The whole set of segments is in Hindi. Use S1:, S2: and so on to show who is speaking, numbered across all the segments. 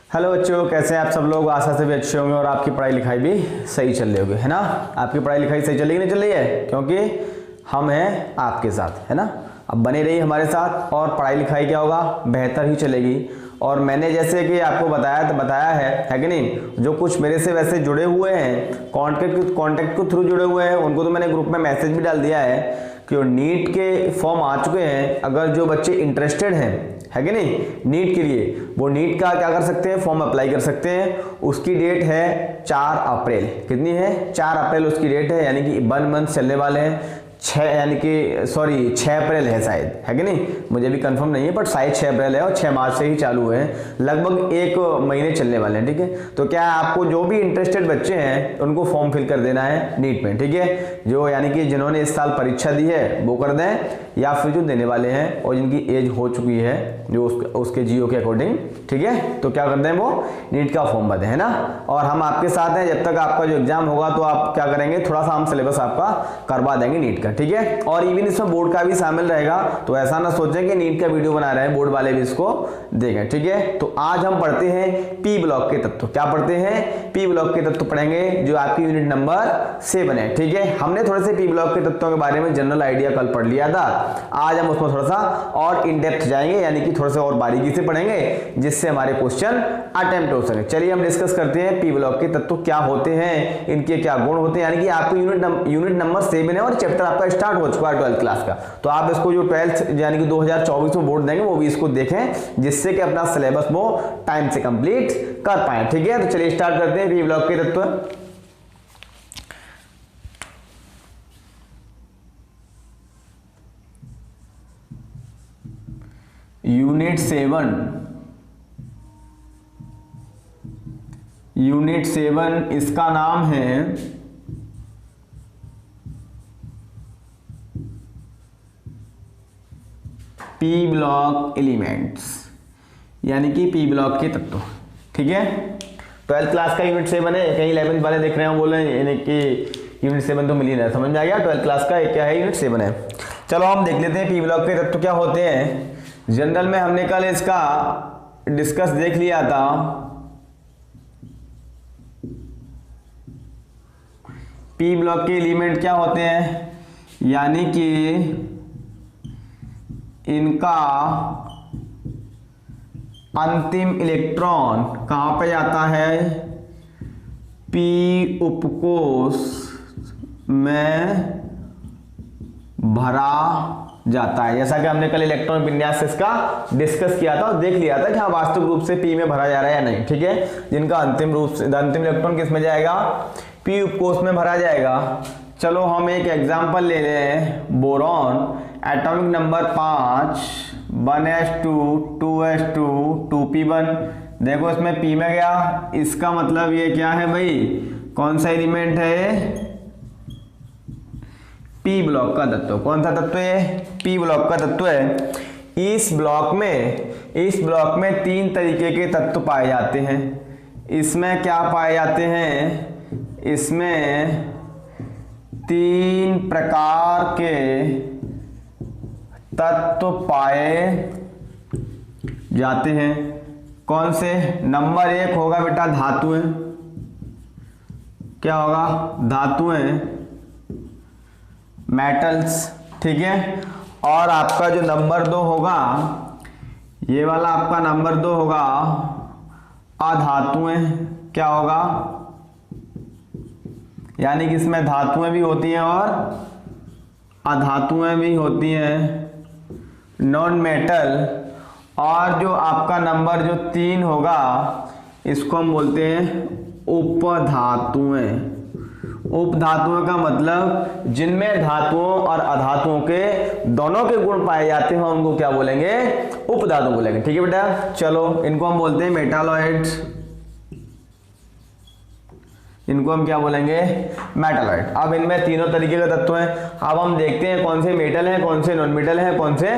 S1: हेलो बच्चों, कैसे हैं आप सब लोग। आशा से भी अच्छे होंगे और आपकी पढ़ाई लिखाई भी सही चल रही होगी, है ना। आपकी पढ़ाई लिखाई सही चल रही नहीं चल रही है, क्योंकि हम हैं आपके साथ, है ना। अब बने रहिए हमारे साथ और पढ़ाई लिखाई क्या होगा, बेहतर ही चलेगी। और मैंने जैसे कि आपको बताया है कि नहीं, जो कुछ मेरे से वैसे जुड़े हुए हैं, कॉन्टेक्ट के थ्रू जुड़े हुए हैं, उनको तो मैंने ग्रुप में मैसेज भी डाल दिया है कि नीट के फॉर्म आ चुके हैं। अगर जो बच्चे इंटरेस्टेड हैं, है कि नहीं, नीट के लिए, वो नीट का क्या कर सकते हैं, फॉर्म अप्लाई कर सकते हैं। उसकी डेट है 4 अप्रैल। कितनी है? 4 अप्रैल उसकी डेट है, यानी कि 1 मंथ चलने वाले हैं। 6 अप्रैल है शायद, है कि नहीं, मुझे भी कंफर्म नहीं है, बट शायद 6 अप्रैल है और 6 मार्च से ही चालू हुए हैं। लगभग 1 महीने चलने वाले हैं, ठीक है। तो क्या आपको जो भी इंटरेस्टेड बच्चे हैं उनको फॉर्म फिल कर देना है नीट में, ठीक है। जो यानी कि जिन्होंने इस साल परीक्षा दी है वो कर दें, या फिर जो देने वाले हैं और जिनकी एज हो चुकी है जो उसके जियो के अकॉर्डिंग, ठीक है, तो क्या कर दें, वो नीट का फॉर्म भरें, है ना। और हम आपके साथ हैं, जब तक आपका जो एग्जाम होगा तो आप क्या करेंगे, थोड़ा सा हम सिलेबस आपका करवा देंगे नीट का, ठीक है। और इवन इसमें बोर्ड का भी शामिल रहेगा, तो ऐसा ना सोचें कि नीट का वीडियो बना रहे हैं, बोर्ड वाले भी इसको देखें, ठीक है। तो आज हम पढ़ते हैं पी ब्लॉक के तत्व। क्या पढ़ते हैं? पी ब्लॉक के तत्व पढ़ेंगे, जो आपकी यूनिट नंबर 7 है, ठीक है। हमने थोड़े से पी ब्लॉक के तत्वों के बारे में जनरल आइडिया कल पढ़ लिया था। आज हम उसमें थोड़ा सा और इन डेप्थ जाएंगे, यानी कि थोड़ा सा और बारीकी से पढ़ेंगे, जिससे हमारे क्वेश्चन अटेम्प्ट हो सके। चलिए हम डिस्कस करते हैं पी ब्लॉक के तत्व क्या होते हैं, इनके क्या गुण होते हैं। यानी कि आपको यूनिट नंबर 7 है और चैप्टर आपका स्टार्ट हो चुका है 12th क्लास का। तो आप इसको जो 12th यानी कि 2024 में बोर्ड देंगे वो भी इसको देखें, जिससे कि अपना सिलेबस वो टाइम से कंप्लीट कर पाए, ठीक है। तो चलिए स्टार्ट करते हैं पी ब्लॉक के तत्व। यूनिट 7 इसका नाम है पी ब्लॉक एलिमेंट्स, यानी कि पी ब्लॉक के तत्व, ठीक है। 12th क्लास का यूनिट 7 है, कहीं 11th वाले देख रहे हैं बोले यानी कि यूनिट 7 तो मिल ही रहा है, समझ में आ गया। 12th क्लास का क्या है, यूनिट 7 है। चलो हम देख लेते हैं पी ब्लॉक के तत्व क्या होते हैं। जनरल में हमने कल इसका डिस्कस देख लिया था। पी ब्लॉक के एलिमेंट क्या होते हैं, यानी कि इनका अंतिम इलेक्ट्रॉन कहां पे जाता है, पी उपकोष में भरा जाता है। जैसा कि हमने कल इलेक्ट्रॉन विन्यास से इसका डिस्कस किया था और देख लिया था कि हाँ वास्तविक रूप से पी में भरा जा रहा है या नहीं, ठीक है। जिनका अंतिम इलेक्ट्रॉन किस में जाएगा, पी उपकोष में भरा जाएगा। चलो हम एक एग्जांपल ले लें, boron, atomic number 5, 1s2 2s2 2p1। देखो इसमें p में गया, इसका मतलब ये क्या है भाई, कौन सा एलिमेंट है, पी ब्लॉक का तत्व। कौन सा तत्व है, पी ब्लॉक का तत्व है। इस ब्लॉक में 3 तरीके के तत्व पाए जाते हैं। इसमें क्या पाए जाते हैं, इसमें 3 प्रकार के तत्व पाए जाते हैं। कौन से? नंबर 1 होगा बेटा धातुएं। क्या होगा? धातुएं, मेटल्स, ठीक है। और आपका जो नंबर 2 होगा, ये वाला आपका नंबर 2 होगा अधातुएं। क्या होगा? यानी कि इसमें धातुएं भी होती हैं और अधातुएं भी होती हैं, नॉन मेटल। और जो आपका नंबर जो 3 होगा, इसको हम बोलते हैं उपधातुएं। उपधातुओं का मतलब जिनमें धातुओं और अधातुओं के दोनों के गुण पाए जाते हैं, उनको क्या बोलेंगे, उपधातु बोलेंगे, ठीक है बेटा। चलो इनको हम बोलते हैं मेटालॉइड्स, इनको हम क्या बोलेंगे, मेटालॉइड। अब इनमें तीनों तरीके का तत्व हैं। अब हम देखते हैं कौन से मेटल हैं, कौन से नॉन मेटल हैं, कौन से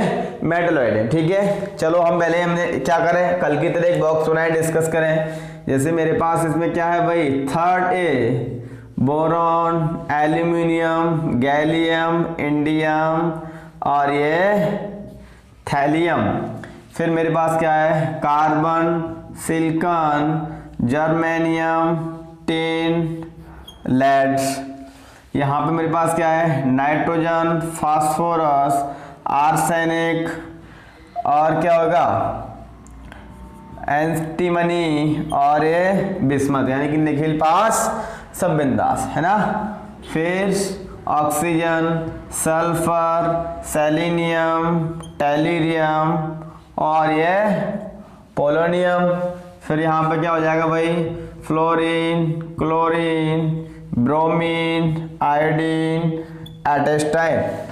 S1: मेटालॉइड हैं, ठीक है। चलो हमने क्या करें, कल की तरह एक बॉक्स बनाए, डिस्कस करें। जैसे मेरे पास इसमें क्या है भाई, 3rd A boron, aluminium, gallium, indium और ये थैलियम। फिर मेरे पास क्या है, carbon, silicon, germanium, tin, lead. यहाँ पे मेरे पास क्या है, नाइट्रोजन, फास्फोरस, आर्सेनिक और क्या होगा, एंटीमनी और ये बिस्मथ, यानी कि निखिल, पास, सब बिंदास, है ना। फिर ऑक्सीजन, सल्फर, सेलेनियम, टेल्यूरियम और ये पोलोनियम। फिर यहाँ पे क्या हो जाएगा भाई, फ्लोरीन, क्लोरीन, ब्रोमीन, आयोडीन, एटेस्टाइन।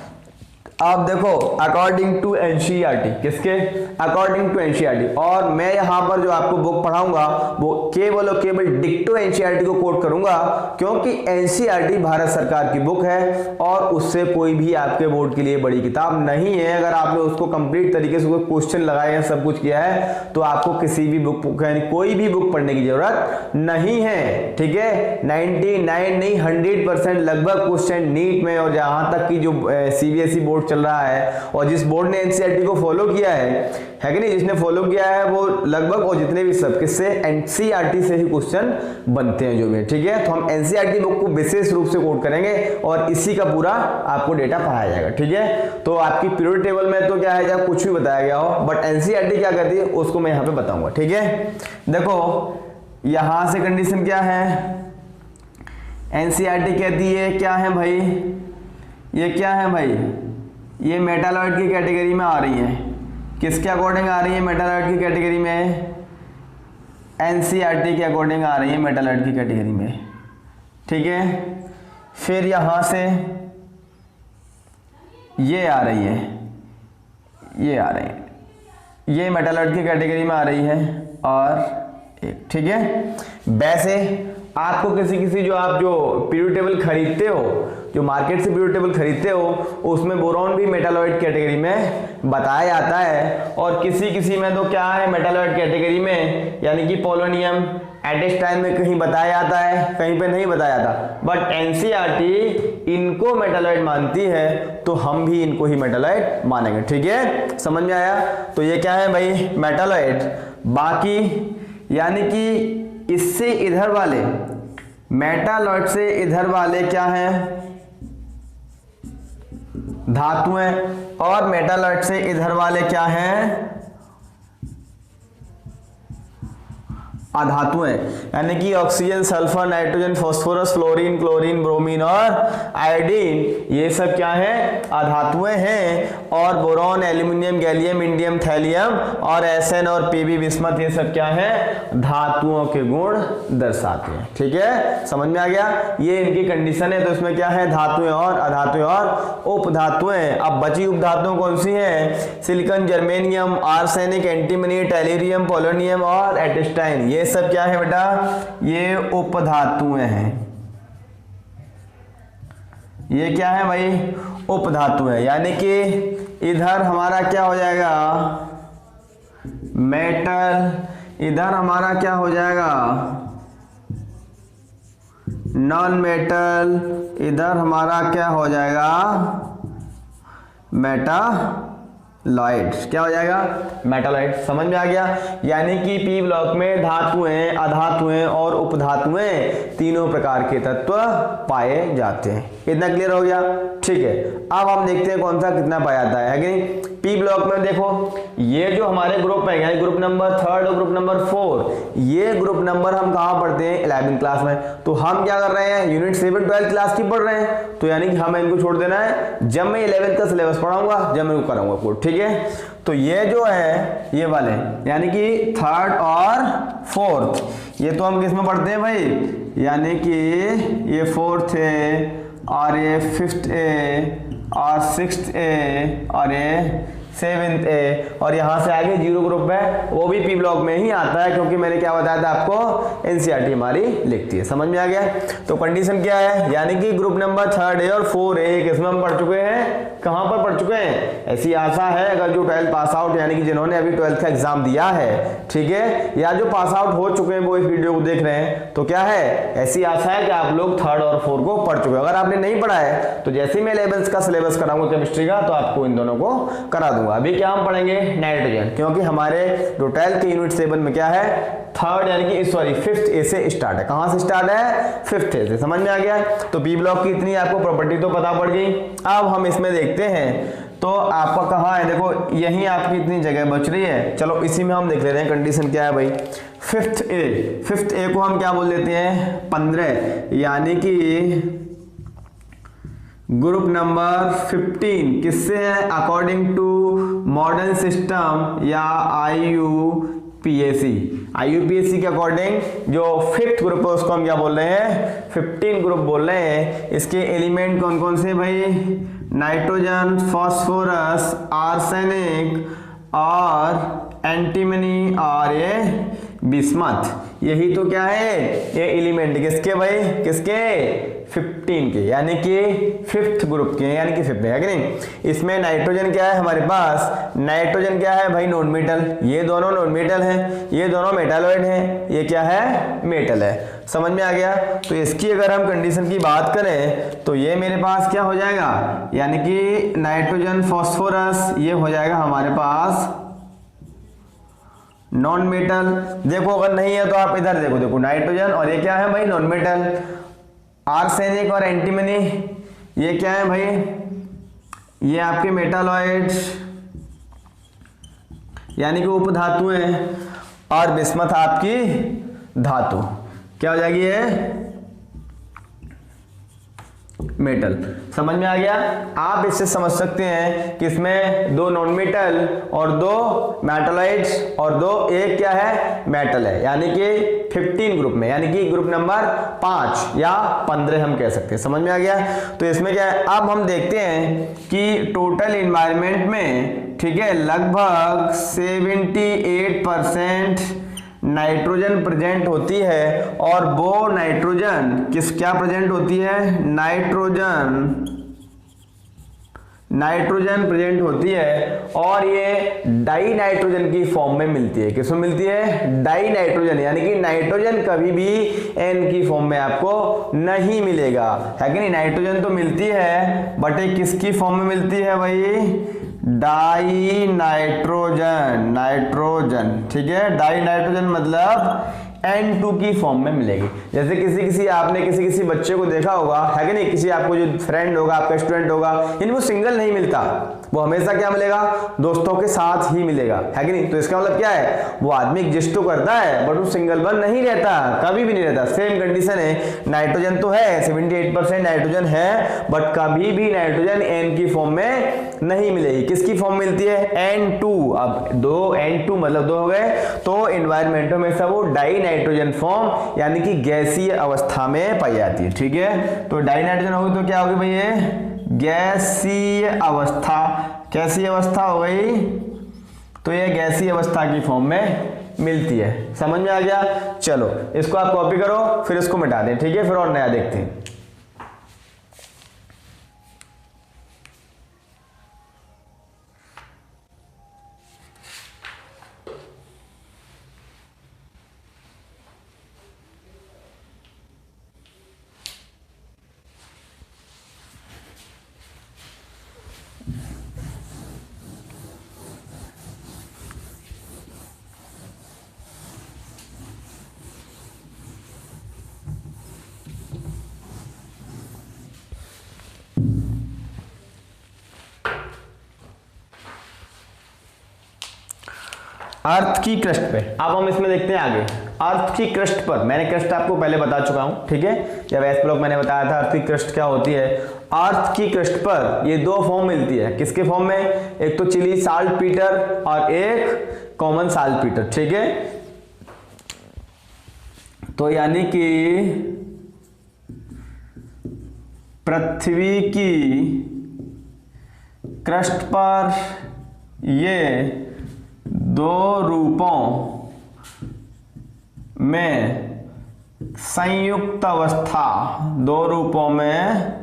S1: अब देखो अकॉर्डिंग टू एनसीईआरटी, किसके, अकॉर्डिंग टू एनसीईआरटी, और मैं यहाँ पर जो आपको बुक पढ़ाऊंगा वो केवल और केवल डिक्टो एनसीईआरटी को कोट करूंगा, क्योंकि एनसीईआरटी भारत सरकार की बुक है और उससे कोई भी आपके बोर्ड के लिए बड़ी किताब नहीं है। अगर आपने उसको कंप्लीट तरीके से क्वेश्चन लगाए हैं, सब कुछ किया है, तो आपको किसी भी बुक, यानी कोई भी बुक पढ़ने की जरूरत नहीं है, ठीक है। 99 नहीं 100% लगभग क्वेश्चन नीट में, और जहां तक की जो सीबीएसई बोर्ड चल रहा है और जिस बोर्ड ने एनसीईआरटी को फॉलो किया है कि नहीं, जिसने फॉलो किया है वो लगभग, और जितने भी सब किससे, एनसीईआरटी से ही क्वेश्चन बनते हैं जो भी, ठीक है। तो हम एनसीईआरटी बुक को विशेष रूप से कोट करेंगे और इसी का पूरा आपको डेटा पढ़ाया जाएगा, ठीक है। तो आपकी पीरियड टेबल में तो क्या है, जब कुछ भी बताया गया हो, बट एनसीईआरटी क्या कहती है उसको मैं यहाँ पे बताऊंगा, ठीक है। देखो यहां से कंडीशन क्या है, एनसीईआरटी कहती है क्या है भाई, ये क्या है भाई, ये मेटालॉइड की कैटेगरी में आ रही है। किसके अकॉर्डिंग आ रही है, मेटालॉइड की कैटेगरी में, एनसीईआरटी के अकॉर्डिंग आ रही है मेटालॉइड की कैटेगरी में, ठीक है। फिर यहां से ये आ रही है, ये आ रही है, ये मेटालॉइड की कैटेगरी में आ रही है, और एक, ठीक है। वैसे आपको किसी जो आप जो पीरियड टेबल खरीदते हो, जो मार्केट से पीरियड टेबल खरीदते हो, उसमें बोरॉन भी मेटालॉइड कैटेगरी में बताया जाता है, और किसी में तो क्या है मेटालॉइड कैटेगरी में, यानी कि पोलोनियम, एटेस्टाइन में कहीं बताया जाता है, कहीं पे नहीं बताया जाता, बट एनसीईआरटी इनको मेटालॉइड मानती है, तो हम भी इनको ही मेटालॉइड मानेंगे, ठीक है। समझ में आया। तो ये क्या है भाई, मेटालॉइड। बाकी यानी कि इससे इधर वाले, मेटालॉइड से इधर वाले क्या हैं, धातुएं, और मेटालॉइड से इधर वाले क्या हैं, अधातुएं, यानी कि oxygen, sulphur, nitrogen, phosphorus, fluorine, chlorine, bromine और आयोडीन, ये सब क्या है, अधातुएं हैं। और boron, aluminium, gallium, indium, thallium और एसएन और पीबी, बिस्मथ, ये सब क्या है, धातुओं के गुण दर्शाते हैं, ठीक है। समझ में आ गया, ये इनकी कंडीशन है। तो इसमें क्या है, धातुएं और अधातुएं और उपधातुएं। अब बची उपधातुओं कौन सी हैं, silicon, germanium, arsenic, antimony, tellurium, polonium और एटेस्टाइन, ये सब क्या है बेटा, ये उपधातुएं हैं। ये क्या है भाई, उपधातुएं, यानी कि इधर हमारा क्या हो जाएगा, मेटल, इधर हमारा क्या हो जाएगा, नॉन मेटल, इधर हमारा क्या हो जाएगा, मेटालॉइड, क्या हो जाएगा, मेटालॉइड। समझ में आ गया। यानी कि पी ब्लॉक में धातुएं, अधातुएं और उपधातुएं तीनों प्रकार के तत्व पाए जाते हैं। इतना क्लियर हो गया, ठीक है। अब हम देखते हैं कौन सा कितना पाया जाता है कि नहीं। पी ब्लॉक में देखो, ये जो हमारे ग्रुप है, यानी ग्रुप नंबर 3 और ग्रुप नंबर 4, ये ग्रुप नंबर हम कहाँ पढ़ते हैं, 11वीं क्लास में। तो हम क्या कर रहे हैं, यूनिट 7 12th क्लास की पढ़ रहे हैं, तो यानी कि हमें इनको छोड़ देना है। जब मैं 11th का सिलेबस पढ़ाऊंगा, जब मैं इनको कराऊंगा कोड, ठीक है। तो ये जो है, ये वाले यानी कि 3rd और 4th, ये तो हम किस में पढ़ते हैं भाई, यानी कि ये 4th है और ये 5th ए और 6th ए और ये 7th ए, और यहाँ से आगे 0 ग्रुप है, वो भी पी ब्लॉक में ही आता है, क्योंकि मैंने क्या बताया था आपको, एनसीईआरटी हमारी लिखती है। समझ में आ गया। तो कंडीशन क्या है, यानी कि ग्रुप नंबर 3rd ए और 4 ए किसमें हम पढ़ चुके हैं, कहाँ पर पढ़ चुके हैं। ऐसी आशा है अगर जो 12th पास आउट, यानी कि जिन्होंने अभी 12th का एग्जाम दिया है, ठीक है, या जो पास आउट हो चुके हैं वो इस वीडियो को देख रहे हैं, तो क्या है, ऐसी आशा है कि आप लोग 3rd और 4 को पढ़ चुके हो। अगर आपने नहीं पढ़ा है तो जैसे ही मैं 11th का सिलेबस कराऊंगा केमिस्ट्री का, तो आपको इन दोनों को करा दूंगा। हुआ। अभी क्या हम पढ़ेंगे नाइट्रोजन, क्योंकि हमारे जो 12th के यूनिट 7 में क्या है थर्ड यानी कि सॉरी 5th ए से स्टार्ट है। कहां से स्टार्ट है 5th ए से, समझ में आ गया। तो पी ब्लॉक की इतनी आपको प्रॉपर्टी तो पता पड़ गई। अब हम इसमें देखते हैं तो आपका कहाँ है, देखो यहीं आपकी इतनी जगह बच रही है। चलो इसी में हम देख लेते हैं कंडीशन क्या है भाई। 5th ए को हम क्या बोल देते हैं 15, यानी कि ग्रुप नंबर 15 किससे है अकॉर्डिंग टू मॉडर्न सिस्टम या आईयूपीएसी के अकॉर्डिंग जो 5th ग्रुप है उसको हम क्या बोल रहे हैं 15 ग्रुप बोल रहे हैं। इसके एलिमेंट कौन कौन से भाई, नाइट्रोजन, फास्फोरस, आर्सेनिक और एंटीमनी और ये बिस्मथ। यही तो क्या है ये एलिमेंट किसके भाई, किसके 15 के, यानी कि 5th ग्रुप के, यानी कि 5th है कि नहीं। इसमें नाइट्रोजन क्या है हमारे पास, नाइट्रोजन क्या है भाई नॉन मेटल, ये दोनों नॉन मेटल हैं, ये दोनों मेटालॉइड हैं, ये क्या है मेटल है। समझ में आ गया। तो इसकी अगर हम कंडीशन की बात करें तो ये मेरे पास क्या हो जाएगा, यानी कि नाइट्रोजन फास्फोरस ये हो जाएगा हमारे पास नॉन मेटल। देखो अगर नहीं है तो आप इधर देखो, देखो नाइट्रोजन और ये क्या है भाई नॉन मेटल। आर्सेनिक और एंटीमनी ये क्या है भाई, ये आपके मेटालॉइड्स यानी कि उपधातुएं, और बिस्मथ आपकी धातु क्या हो जाएगी ये मेटल। समझ में आ गया। आप इससे समझ सकते हैं कि इसमें दो नॉन मेटल और दो मेटालॉइड्स और दो एक क्या है मेटल है, यानी कि 15 ग्रुप में, यानी कि ग्रुप नंबर 5 या 15 हम कह सकते हैं। समझ में आ गया। तो इसमें क्या है, अब हम देखते हैं कि टोटल इन्वायरमेंट में ठीक है लगभग 78% नाइट्रोजन प्रेजेंट होती है, और वो नाइट्रोजन क्या प्रेजेंट होती है, नाइट्रोजन प्रेजेंट होती है, और ये डाई नाइट्रोजन की फॉर्म में मिलती है। किसमें मिलती है, डाई नाइट्रोजन, यानी कि नाइट्रोजन कभी भी एन की फॉर्म में आपको नहीं मिलेगा, है कि नहीं। नाइट्रोजन तो मिलती है बट ये किसकी फॉर्म में मिलती है भाई, डाई नाइट्रोजन, ठीक है। डाई नाइट्रोजन मतलब N2 की फॉर्म में मिलेगी। जैसे आपने किसी बच्चे को देखा होगा, है कि नहीं, किसी आपको जो फ्रेंड होगा, आपका स्टूडेंट होगा, यानी वो सिंगल नहीं मिलता, वो हमेशा क्या मिलेगा, दोस्तों के साथ ही मिलेगा, है कि नहीं। तो इसका मतलब क्या है, वो आदमी एग्जिस्ट तो करता है बट वो सिंगल वन नहीं रहता, कभी भी नहीं रहता। सेम कंडीशन है, नाइट्रोजन तो है 78% नाइट्रोजन है, बट कभी भी नाइट्रोजन N की फॉर्म में नहीं मिलेगी। किसकी फॉर्म मिलती है, N2। अब दो N2 मतलब दो हो गए, तो एनवायरमेंट में हमेशा वो डाई नाइट्रोजन फॉर्म यानी कि गैसीय अवस्था में पाई जाती है, ठीक है। तो डाई नाइट्रोजन होगी तो क्या होगी भाई, ये गैसीय अवस्था। कैसी अवस्था हो गई, तो ये गैसीय अवस्था की फॉर्म में मिलती है। समझ में आ गया। चलो इसको आप कॉपी करो, फिर इसको मिटा दें, ठीक है, फिर और नया देखते हैं। अर्थ की क्रस्ट पे अब हम इसमें देखते हैं आगे। अर्थ की क्रस्ट पर, मैंने क्रस्ट आपको पहले बता चुका हूं, ठीक है, जब एस ब्लॉक मैंने बताया था अर्थ की क्रस्ट क्या होती है। अर्थ की क्रस्ट पर ये दो फॉर्म मिलती है, किसके फॉर्म में, एक तो चिली साल्ट पीटर और एक कॉमन साल्ट पीटर, ठीक है। तो यानी कि पृथ्वी की क्रस्ट पर ये दो रूपों में संयुक्त अवस्था, दो रूपों में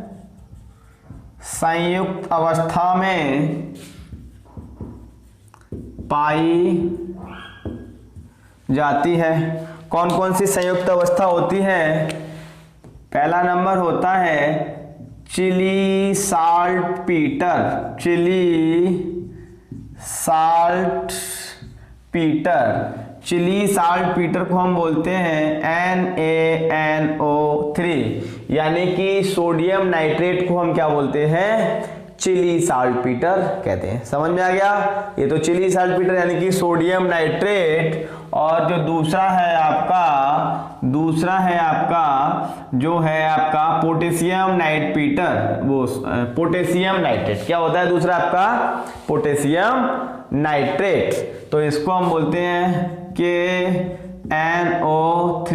S1: संयुक्त अवस्था में पाई जाती है। कौन कौन सी संयुक्त अवस्था होती है, पहला नंबर होता है Chile saltpetre, Chile saltpetre, Chile saltpetre को हम बोलते हैं NaNO3, यानी कि सोडियम नाइट्रेट को हम क्या बोलते हैं, चिली साल्ट पीटर कहते हैं। समझ में आ गया, ये तो चिली साल्ट पीटर यानी कि सोडियम नाइट्रेट, और जो दूसरा है आपका जो है आपका पोटेशियम नाइट पीटर, वो पोटेशियम नाइट्रेट क्या होता है दूसरा आपका, पोटेशियम नाइट्रेट। तो इसको हम बोलते हैं KNO3,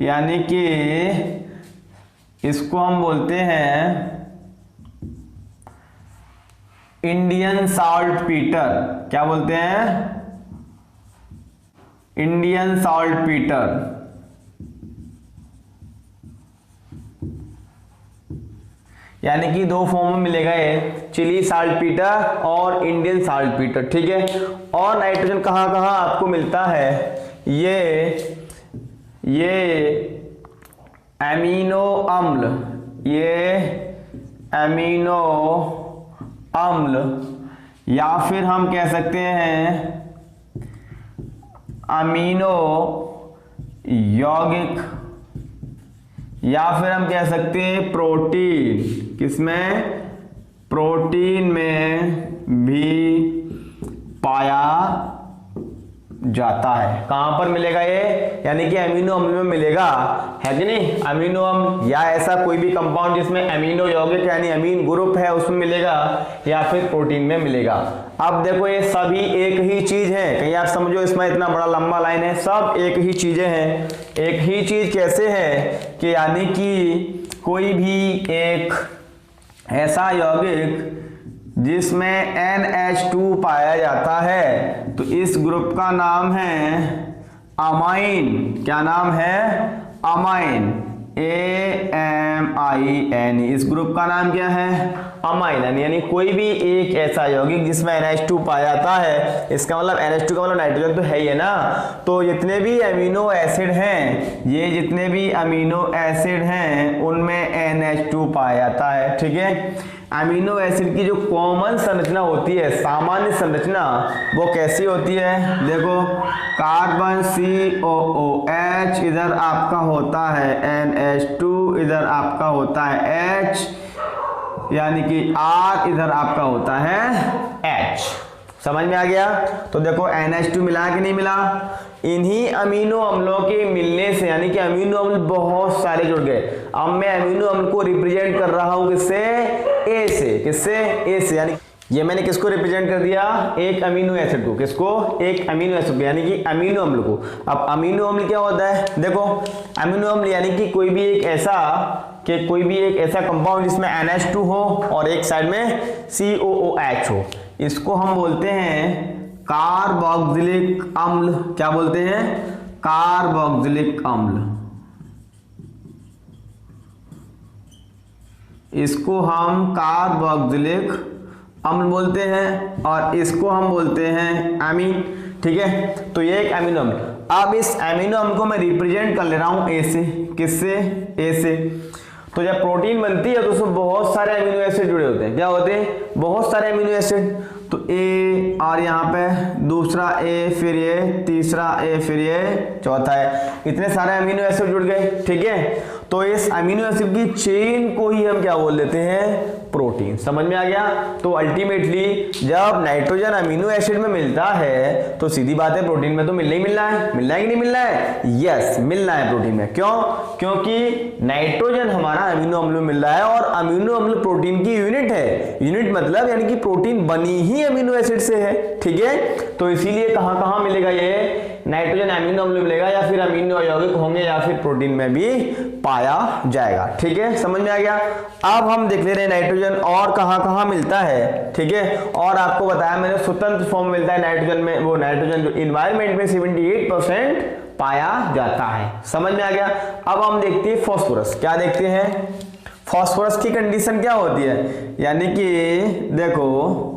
S1: यानी कि इसको हम बोलते हैं इंडियन साल्ट पीटर। क्या बोलते हैं, इंडियन साल्ट पीटर। यानी कि दो फॉर्म में मिलेगा ये, चिली साल्ट पीटर और इंडियन साल्ट पीटर, ठीक है। और नाइट्रोजन कहाँ कहाँ आपको मिलता है, ये एमिनो अम्ल, ये एमिनो अम्ल, या फिर हम कह सकते हैं अमीनो यौगिक, या फिर हम कह सकते हैं प्रोटीन, किसमें, प्रोटीन में भी पाया जाता है। कहां पर मिलेगा ये, यानी कि अमीनो अम्ल में मिलेगा, है कि नहीं, अमीनो अम्ल या ऐसा कोई भी कंपाउंड जिसमें अमीनो यौगिक यानी अमीन ग्रुप है उसमें मिलेगा, या फिर प्रोटीन में मिलेगा। अब देखो ये सभी एक ही चीज है, कहीं आप समझो इसमें इतना बड़ा लंबा लाइन है, सब एक ही चीजें हैं। एक ही चीज कैसे है कि यानी कि कोई भी एक ऐसा यौगिक जिसमें NH2 पाया जाता है तो इस ग्रुप का नाम है अमाइन। क्या नाम है, अमाइन, AMIN। इस ग्रुप का नाम क्या है, अमाइन। यानी कोई भी एक ऐसा यौगिक जिसमें NH2 पाया जाता है, इसका मतलब NH2 का मतलब नाइट्रोजन तो है ही है ना। तो जितने भी अमीनो एसिड हैं, ये जितने भी अमीनो एसिड हैं उनमें NH2 पाया जाता है, ठीक है। अमीनो एसिड की जो कॉमन संरचना होती है, सामान्य संरचना, वो कैसी होती है, देखो कार्बन COOH, इधर आपका होता है NH2, इधर आपका होता है H, यानी कि R, इधर आपका होता है H। समझ में आ गया। तो देखो NH2 मिला कि नहीं मिला, इन्हीं अमीनो अम्लों के मिलने से, यानी कि अमीनो अम्ल बहुत सारे जुड़ गए। अब मैं अमीनो अम्ल को रिप्रेजेंट कर रहा हूं किससे, ए से, किससे, ए से, यानी ये मैंने किसको रिप्रेजेंट कर दिया, एक अमीनो एसिड को, किसको, एक अमीनो एसिड को, यानी कि अमीनो अम्ल को। अब अमीनो अम्ल क्या होता है, देखो अमीनो अम्ल यानी कि कोई भी एक ऐसा कंपाउंड जिसमें NH2 हो और एक साइड में COOH हो, इसको हम बोलते हैं कार्बोक्सिलिक अम्ल। क्या बोलते हैं, कार्बोक्सिलिक अम्ल। इसको हम कार्बोक्सिलिक अम्ल बोलते हैं और इसको हम बोलते हैं अमीन, ठीक है। तो ये एक अमीनो अम्ल। अब इस अमीनो अम्ल को मैं रिप्रेजेंट कर ले रहा हूं ए से, किससे, ए से। तो जब प्रोटीन बनती है तो उसमें बहुत सारे अमीनो एसिड जुड़े होते हैं। क्या होते हैं, बहुत सारे अमीनो एसिड। तो ए, और यहाँ पे दूसरा ए, फिर ये तीसरा ए, फिर ये चौथा है, इतने सारे अमीनो एसिड जुड़ गए, ठीक है। तो इस अमीनो एसिड की चेन को ही हम क्या बोल देते हैं, प्रोटीन। समझ में आ गया। तो अल्टीमेटली जब नाइट्रोजन अमीनो एसिड में मिलता है तो सीधी बात है प्रोटीन में तो मिलना ही मिलना है, मिलना है कि नहीं मिलना है, यस मिलना है प्रोटीन में। क्यों, क्योंकि नाइट्रोजन हमारा अमीनो अम्ल में मिल रहा है और अमीनो अम्ल प्रोटीन की यूनिट है। यूनिट मतलब यानी कि प्रोटीन बनी ही अमीनो एसिड से है, ठीक है। तो इसीलिए कहां कहां मिलेगा, ये नाइट्रोजन अमीनो अम्ल मिलेगा या फिर अमीनो यौगिक होंगे या फिर प्रोटीन में भी पाया जाएगा, ठीक है। समझ में आ गया। अब हम देख ले रहे हैं नाइट्रोजन और कहां कहां मिलता है, ठीक है। और आपको बताया मैंने स्वतंत्र फॉर्म मिलता है नाइट्रोजन में, वो नाइट्रोजन जो एनवायरनमेंट में 78% पाया जाता है। समझ में आ गया। अब हम देखते हैं फास्फोरस। क्या देखते हैं, फास्फोरस की कंडीशन क्या होती है, यानी कि देखो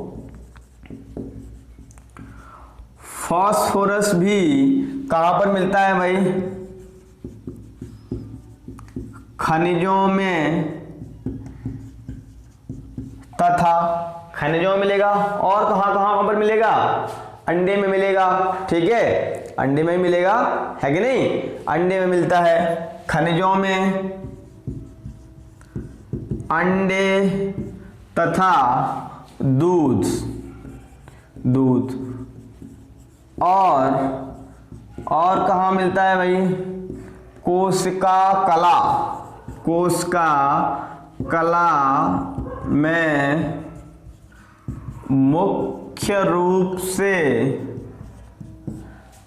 S1: फास्फोरस भी कहां पर मिलता है भाई, खनिजों में तथा खनिजों में मिलेगा, और कहाँ कहाँ पर मिलेगा, अंडे में मिलेगा, ठीक है, अंडे में मिलेगा, है कि नहीं, अंडे में मिलता है, खनिजों में, अंडे तथा दूध, और कहाँ मिलता है भाई, कोशिका कला में मुख्य रूप से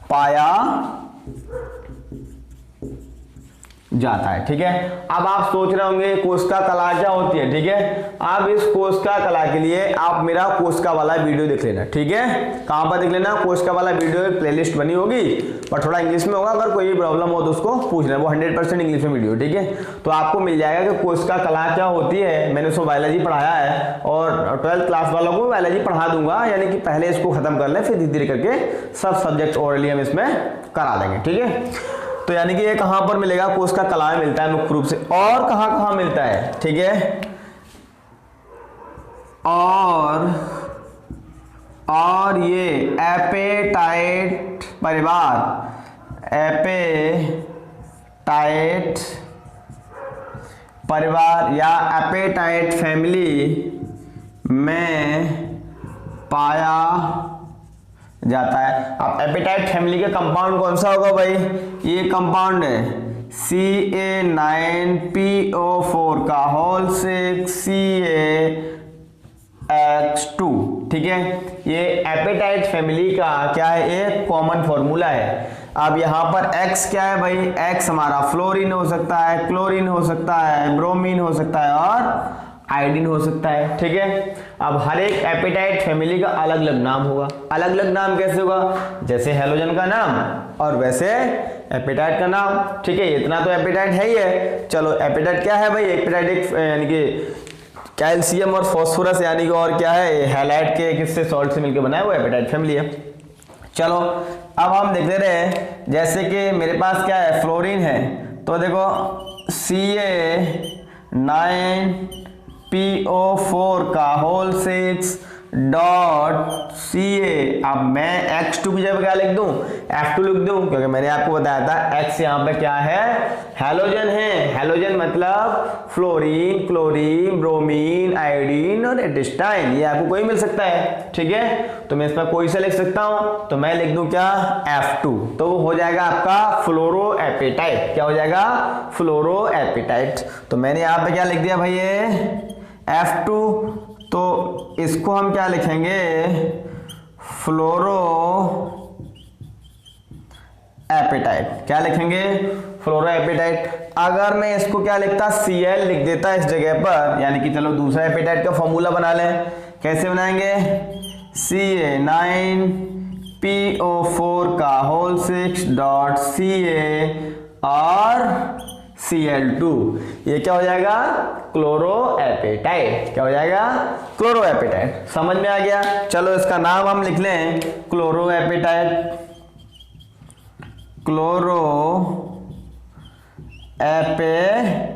S1: पाया जाता है, ठीक है। अब आप सोच रहे होंगे कोशिका कला क्या होती है, ठीक है। अब इस कोशिका कला के लिए आप मेरा कोशिका वाला वीडियो देख लेना, ठीक है। कहां पर देख लेना, कोशिका वाला वीडियो प्लेलिस्ट बनी होगी, पर थोड़ा इंग्लिश में होगा, अगर कोई भी प्रॉब्लम हो तो उसको पूछ लेना, वो 100% इंग्लिश में वीडियो, ठीक है। तो आपको मिल जाएगा कि कोशिका कला क्या होती है। मैंने उसको बायोलॉजी पढ़ाया है, और 12th क्लास वालों को बायोलॉजी पढ़ा दूंगा, यानी कि पहले इसको खत्म कर लें, फिर धीरे धीरे करके सब सब्जेक्ट ओरली हम इसमें करा देंगे, ठीक है। तो यानी कि ये कहां पर मिलेगा, कोशिका कला में मिलता है मुख्य रूप से, और कहां कहां मिलता है, ठीक है, और ये एपेटाइट परिवार या एपेटाइट फैमिली में पाया जाता है। अब एपेटाइट फैमिली का कंपाउंड कौन सा होगा भाई, ये कंपाउंड है Ca9PO4 का होल 6 CaX2, ठीक है। ये एपेटाइट फैमिली का क्या है, एक कॉमन फॉर्मूला है। अब यहाँ पर X क्या है भाई, X हमारा फ्लोरीन हो सकता है, क्लोरीन हो सकता है, ब्रोमीन हो सकता है, और आयोडीन हो सकता है, ठीक है। अब हर एक एपेटाइट फैमिली का अलग अलग नाम होगा। अलग अलग नाम कैसे होगा, जैसे हेलोजन का नाम और वैसे एपेटाइट का नाम, ठीक है। इतना तो एपेटाइट है ही है। चलो एपेटाइट क्या है भाई, एपेटाइट यानी कि कैल्शियम और फास्फोरस, यानी कि और क्या है, हैलाइड के किससे, सॉल्ट से मिलकर बना है, वो एपेटाइट फैमिली है। चलो अब हम देख ले रहे हैं, जैसे कि मेरे पास क्या है, फ्लोरीन है, तो देखो Ca9PO4 का होल 6 .Ca। अब मैं X2 की जगह क्या लिख दूं, F2 लिख दूं, क्योंकि मैंने आपको बताया था X यहाँ पे क्या है, हैलोजन है। हैलोजन मतलब फ्लोरीन, क्लोरीन, ब्रोमीन, आयोडीन और एडिस्टाइन, ये आपको कोई मिल सकता है, ठीक है। तो मैं इस पर कोई सा लिख सकता हूं, तो मैं लिख दूं क्या, F2, तो वो हो जाएगा आपका फ्लोरो एपेटाइट। क्या हो जाएगा, फ्लोरो एपेटाइट। तो मैंने यहाँ पे क्या लिख दिया भाई, ये F2, तो इसको हम क्या लिखेंगे, फ्लोरो एपेटाइट। क्या लिखेंगे, फ्लोरो एपेटाइट। अगर मैं इसको क्या लिखता, Cl लिख देता इस जगह पर, यानी कि चलो दूसरा एपेटाइट का फॉर्मूला बना लें। कैसे बनाएंगे, Ca9PO4 का होल 6 .Ca और Cl2, ये क्या हो जाएगा, क्लोरो एपेटाइट। क्या हो जाएगा, क्लोरो एपेटाइट। समझ में आ गया। चलो इसका नाम हम लिख लें, chloro apatite, chloro apatite.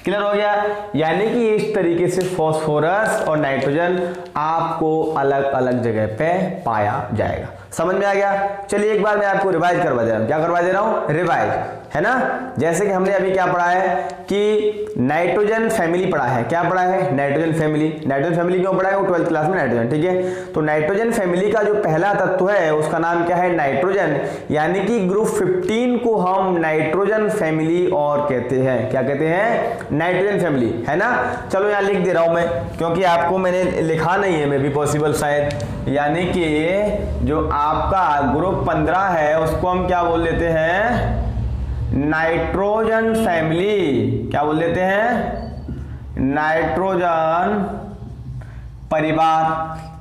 S1: Clear हो गया। यानी कि इस तरीके से फास्फोरस और नाइट्रोजन आपको अलग अलग जगह पे पाया जाएगा। समझ में आ गया। चलिए एक बार मैं आपको रिवाइज करवा दे रहा हूं। क्या करवा दे रहा हूं, रिवाइज, है ना। जैसे कि हमने अभी क्या पढ़ा है कि नाइट्रोजन फैमिली पढ़ा है। क्या पढ़ा है, नाइट्रोजन फैमिली। नाइट्रोजन फैमिली क्यों पढ़ा है, वो 12th क्लास में नाइट्रोजन, ठीक है। तो नाइट्रोजन फैमिली का जो पहला तत्व है उसका नाम क्या है, नाइट्रोजन। यानी कि ग्रुप 15 को हम नाइट्रोजन फैमिली और कहते हैं। क्या कहते हैं, नाइट्रोजन फैमिली, है ना। चलो यहाँ लिख दे रहा हूं मैं, क्योंकि आपको मैंने लिखा नहीं है, मे भी पॉसिबल शायद। यानी कि जो आपका ग्रुप 15 है उसको हम क्या बोल देते हैं, नाइट्रोजन फैमिली। क्या बोल देते हैं, नाइट्रोजन परिवार।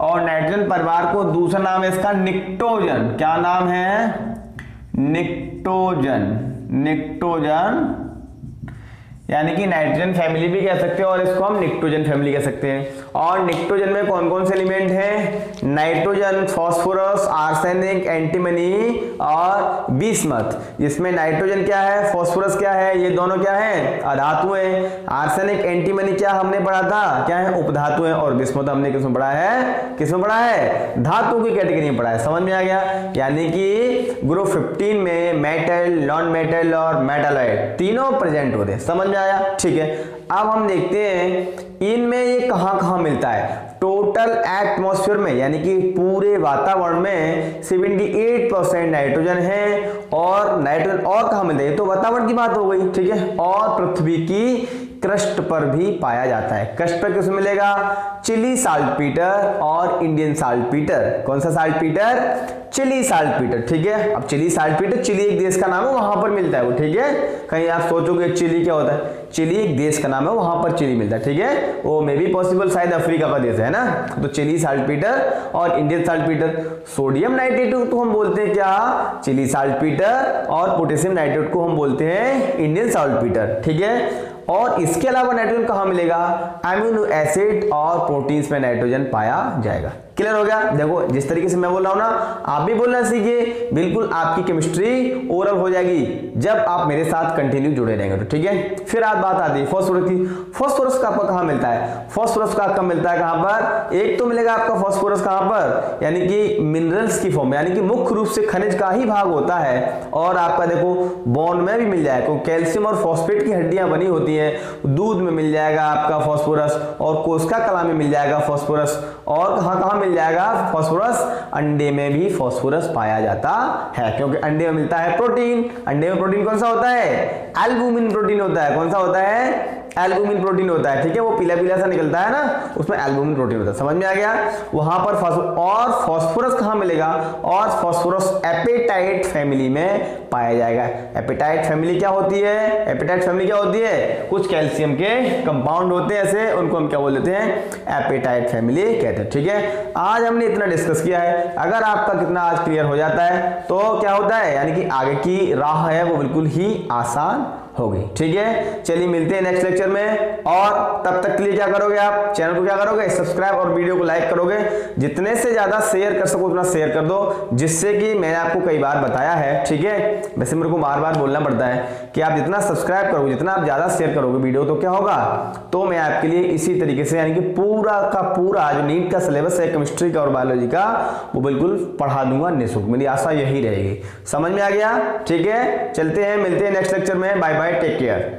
S1: और नाइट्रोजन परिवार को दूसरा नाम है इसका निक्टोजन। क्या नाम है, निक्टोजन। निक्टोजन यानी कि नाइट्रोजन फैमिली भी कह सकते हैं और इसको हम निक्टोजन फैमिली कह सकते हैं। और निक्टोजन में कौन कौन से एलिमेंट हैं? नाइट्रोजन, फास्फोरस, आर्सेनिक, एंटीमनी और बिस्मथ। इसमें नाइट्रोजन क्या है, फास्फोरस क्या है, ये दोनों क्या है? अधातु हैं। आर्सेनिक, एंटीमनी क्या हमने पढ़ा था, क्या है? उपधातु हैं। और बिस्मथ हमने किसमें पढ़ा है? किसमें पढ़ा है? धातु की कैटेगरी में पढ़ा है। समझ में आ गया? यानी कि ग्रुप 15 में मेटल, नॉन मेटल और मेटालॉइड तीनों प्रेजेंट होते हैं। समझ में आया? ठीक है। अब हम देखते हैं इनमें ये कहां मिलता है। टोटल एटमॉस्फेयर में यानी कि पूरे वातावरण में 78% नाइट्रोजन है। और नाइट्रोजन और कहां मिलता है? ये तो वातावरण की बात हो गई, ठीक है। और पृथ्वी की क्रस्ट पर भी पाया जाता है। क्रस्ट पर किसमें मिलेगा? चिली साल्टपीटर और इंडियन साल्टपीटर। कौन सा साल्टपीटर? चिली साल्टपीटर, ठीक है। अब चिली साल्टपीटर, चिली एक देश का नाम है, वहां पर मिलता है वो, ठीक है। कहीं आप सोचोगे चिली क्या होता है? चिली एक देश का नाम है, वहां पर चिली मिलता है, ठीक है। वो मे भी पॉसिबल शायद अफ्रीका का देश है ना। तो चिली साल्टपीटर और इंडियन साल्टपीटर। सोडियम नाइट्रेट को हम बोलते हैं क्या? Chile saltpetre. और पोटेशियम नाइट्रेट को हम बोलते हैं इंडियन साल्टपीटर, ठीक है। और इसके अलावा नाइट्रोजन कहां मिलेगा? अमीनो एसिड और प्रोटीन्स में नाइट्रोजन पाया जाएगा। क्लियर हो गया? देखो जिस तरीके से मैं बोल रहा हूं ना, आप भी बोलना सीखिए। बिल्कुल आपकी केमिस्ट्री ओरल हो जाएगी जब आप मेरे साथ कंटिन्यू जुड़े रहेंगे, तो ठीक है। फिर आज बात आती है फास्फोरस की। फास्फोरस का आपका कहां मिलता है? फास्फोरस का आपका मिलता है कहां पर? एक तो मिलेगा आपका फास्फोरस कहां पर? यानी कि मिनरल्स की फॉर्म, यानी कि मुख्य रूप से खनिज का ही भाग होता है। और आपका देखो बोन में भी मिल जाएगा, कैल्शियम और फॉस्फेट की हड्डियां बनी होती है। दूध में मिल जाएगा आपका फास्फोरस, और कोशिका कला में मिल जाएगा फास्फोरस। और कहां मिल जाएगा फास्फोरस? अंडे में भी फास्फोरस पाया जाता है, क्योंकि अंडे में मिलता है प्रोटीन। अंडे में प्रोटीन कौन सा होता है? एल्बुमिन प्रोटीन होता है। कौन सा होता है? एल्बुमिन प्रोटीन होता है, ठीक है। वो पीला पीला सा निकलता है ना, उसमें एल्बुमिन प्रोटीन होता है। समझ में आ गया? वहां पर और फास्फोरस कहां मिलेगा? और फास्फोरस एपेटाइट फैमिली में पाया जाएगा। एपेटाइट फैमिली क्या होती है? एपेटाइट फैमिली क्या होती है? कुछ कैल्शियम के कंपाउंड होते हैं ऐसे, उनको हम क्या बोल देते हैं? एपेटाइट फैमिली कहते हैं, ठीक है। आज हमने इतना डिस्कस किया है। अगर आपका कितना आज क्लियर हो जाता है तो क्या होता है, यानी कि आगे की राह है वो बिल्कुल ही आसान होगी, ठीक है। चलिए मिलते हैं नेक्स्ट लेक्चर में। और तब तक के लिए क्या करोगे? आप चैनल को क्या करोगे? सब्सक्राइब और वीडियो को लाइक करोगे। जितने से ज्यादा शेयर कर सको उतना शेयर कर दो, जिससे कि मैंने आपको कई बार बताया है, ठीक है। वैसे मेरे को बार बार बोलना पड़ता है कि आप जितना सब्सक्राइब करोगे, जितना आप ज्यादा शेयर करोगे वीडियो, तो क्या होगा? तो मैं आपके लिए इसी तरीके से यानी कि पूरा का पूरा जो नीट का सिलेबस है केमिस्ट्री का और बायोलॉजी का, वो बिल्कुल पढ़ा दूंगा निःशुल्क। मेरी आशा यही रहेगी। समझ में आ गया? ठीक है। चलते हैं, मिलते हैं नेक्स्ट लेक्चर में। Bye bye, take care.